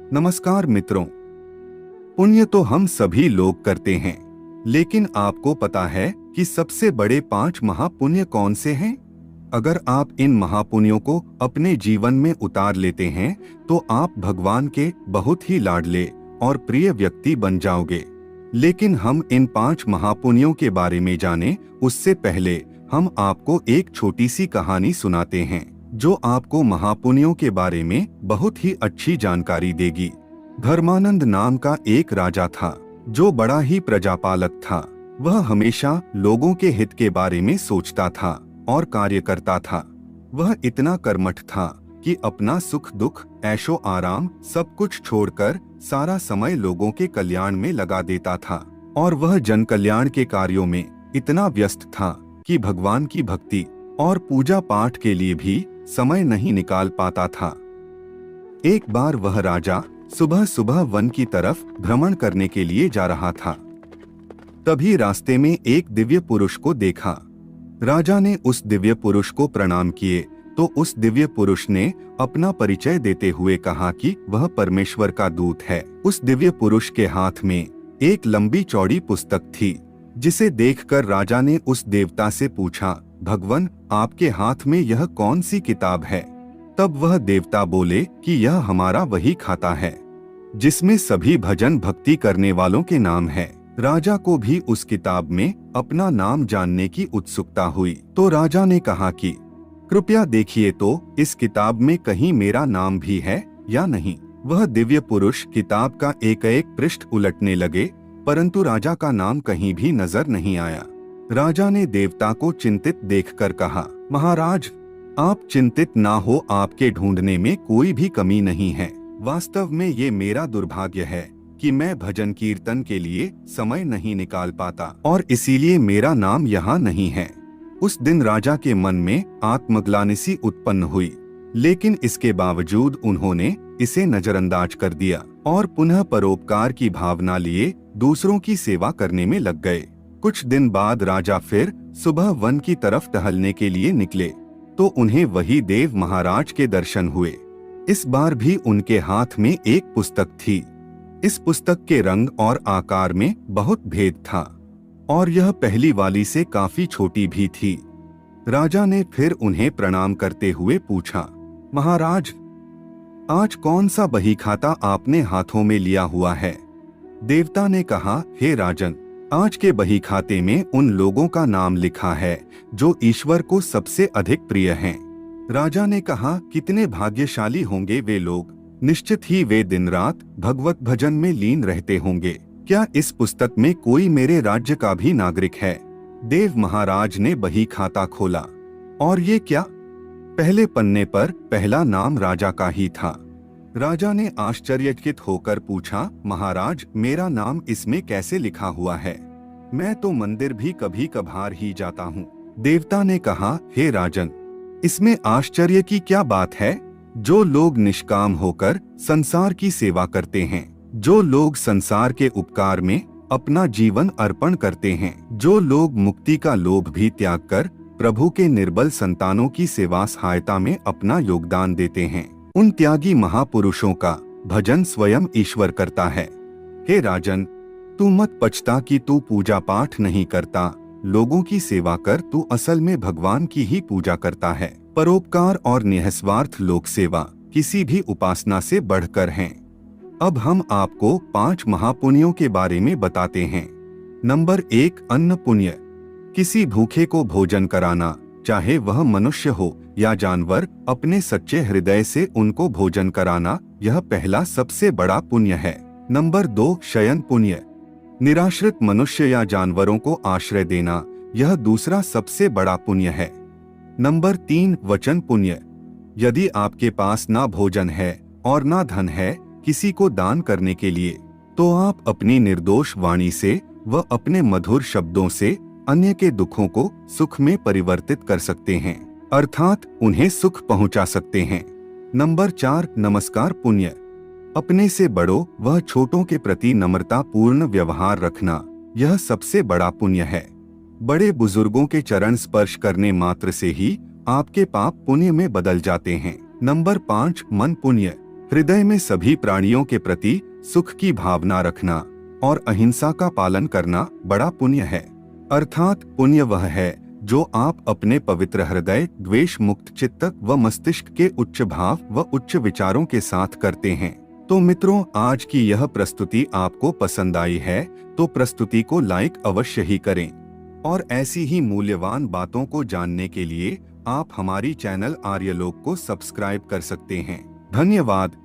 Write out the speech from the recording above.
नमस्कार मित्रों। पुण्य तो हम सभी लोग करते हैं, लेकिन आपको पता है कि सबसे बड़े 5 महापुण्य कौन से हैं? अगर आप इन महापुण्यों को अपने जीवन में उतार लेते हैं तो आप भगवान के बहुत ही लाडले और प्रिय व्यक्ति बन जाओगे। लेकिन हम इन 5 महापुण्यों के बारे में जाने उससे पहले हम आपको एक छोटी सी कहानी सुनाते हैं जो आपको महापुण्यों के बारे में बहुत ही अच्छी जानकारी देगी। धर्मानंद नाम का एक राजा था जो बड़ा ही प्रजापालक था। वह हमेशा लोगों के हित के बारे में सोचता था और कार्य करता था। वह इतना कर्मठ था कि अपना सुख दुख ऐशो आराम सब कुछ छोड़कर सारा समय लोगों के कल्याण में लगा देता था। और वह जन कल्याण के कार्यों में इतना व्यस्त था कि भगवान की भक्ति और पूजा पाठ के लिए भी समय नहीं निकाल पाता था। एक बार वह राजा सुबह सुबह वन की तरफ भ्रमण करने के लिए जा रहा था। तभी रास्ते में एक दिव्य पुरुष को देखा। राजा ने उस दिव्य पुरुष को प्रणाम किए तो उस दिव्य पुरुष ने अपना परिचय देते हुए कहा कि वह परमेश्वर का दूत है। उस दिव्य पुरुष के हाथ में एक लंबी चौड़ी पुस्तक थी, जिसे देखकर राजा ने उस देवता से पूछा, भगवन, आपके हाथ में यह कौन सी किताब है? तब वह देवता बोले कि यह हमारा वही खाता है जिसमें सभी भजन भक्ति करने वालों के नाम है। राजा को भी उस किताब में अपना नाम जानने की उत्सुकता हुई, तो राजा ने कहा कि कृपया देखिए तो इस किताब में कहीं मेरा नाम भी है या नहीं। वह दिव्य पुरुष किताब का एक एक पृष्ठ उलटने लगे, परंतु राजा का नाम कहीं भी नजर नहीं आया। राजा ने देवता को चिंतित देखकर कहा, महाराज, आप चिंतित ना हो, आपके ढूंढने में कोई भी कमी नहीं है। वास्तव में ये मेरा दुर्भाग्य है कि मैं भजन कीर्तन के लिए समय नहीं निकाल पाता और इसीलिए मेरा नाम यहाँ नहीं है। उस दिन राजा के मन में आत्मग्लानि सी उत्पन्न हुई, लेकिन इसके बावजूद उन्होंने इसे नजरअंदाज कर दिया और पुनः परोपकार की भावना लिए दूसरों की सेवा करने में लग गए। कुछ दिन बाद राजा फिर सुबह वन की तरफ टहलने के लिए निकले तो उन्हें वही देव महाराज के दर्शन हुए। इस बार भी उनके हाथ में एक पुस्तक थी। इस पुस्तक के रंग और आकार में बहुत भेद था और यह पहली वाली से काफी छोटी भी थी। राजा ने फिर उन्हें प्रणाम करते हुए पूछा, महाराज, आज कौन सा बही खाता आपने हाथों में लिया हुआ है? देवता ने कहा, हे राजन, आज के बही खाते में उन लोगों का नाम लिखा है जो ईश्वर को सबसे अधिक प्रिय हैं। राजा ने कहा, कितने भाग्यशाली होंगे वे लोग, निश्चित ही वे दिन रात भगवत भजन में लीन रहते होंगे। क्या इस पुस्तक में कोई मेरे राज्य का भी नागरिक है? देव महाराज ने बही खाता खोला और ये क्या? पहले पन्ने पर पहला नाम राजा का ही था। राजा ने आश्चर्यचकित होकर पूछा, महाराज, मेरा नाम इसमें कैसे लिखा हुआ है? मैं तो मंदिर भी कभी कभार ही जाता हूँ। देवता ने कहा, हे राजन, इसमें आश्चर्य की क्या बात है? जो लोग निष्काम होकर संसार की सेवा करते हैं, जो लोग संसार के उपकार में अपना जीवन अर्पण करते हैं, जो लोग मुक्ति का लोभ भी त्याग कर प्रभु के निर्बल संतानों की सेवा सहायता में अपना योगदान देते हैं, उन त्यागी महापुरुषों का भजन स्वयं ईश्वर करता है। हे राजन, तू मत पछता कि तू पूजा पाठ नहीं करता, लोगों की सेवा कर, तू असल में भगवान की ही पूजा करता है। परोपकार और निःस्वार्थ लोक सेवा किसी भी उपासना से बढ़कर हैं। अब हम आपको 5 महापुण्यों के बारे में बताते हैं। नंबर 1, अन्न पुण्य। किसी भूखे को भोजन कराना, चाहे वह मनुष्य हो या जानवर, अपने सच्चे हृदय से उनको भोजन कराना, यह पहला सबसे बड़ा पुण्य है। नंबर 2, शयन पुण्य। निराश्रित मनुष्य या जानवरों को आश्रय देना, यह दूसरा सबसे बड़ा पुण्य है। नंबर 3, वचन पुण्य। यदि आपके पास ना भोजन है और ना धन है किसी को दान करने के लिए, तो आप अपनी निर्दोष वाणी से व अपने मधुर शब्दों से अन्य के दुखों को सुख में परिवर्तित कर सकते हैं, अर्थात उन्हें सुख पहुंचा सकते हैं। नंबर 4, नमस्कार पुण्य। अपने से बड़ों व छोटों के प्रति नम्रता पूर्ण व्यवहार रखना, यह सबसे बड़ा पुण्य है। बड़े बुजुर्गों के चरण स्पर्श करने मात्र से ही आपके पाप पुण्य में बदल जाते हैं। नंबर 5, मन पुण्य। हृदय में सभी प्राणियों के प्रति सुख की भावना रखना और अहिंसा का पालन करना बड़ा पुण्य है। अर्थात पुण्य वह है जो आप अपने पवित्र हृदय, द्वेष मुक्त चित्त व मस्तिष्क के उच्च भाव व उच्च विचारों के साथ करते हैं। तो मित्रों, आज की यह प्रस्तुति आपको पसंद आई है तो प्रस्तुति को लाइक अवश्य ही करें और ऐसी ही मूल्यवान बातों को जानने के लिए आप हमारी चैनल आर्यलोक को सब्सक्राइब कर सकते हैं। धन्यवाद।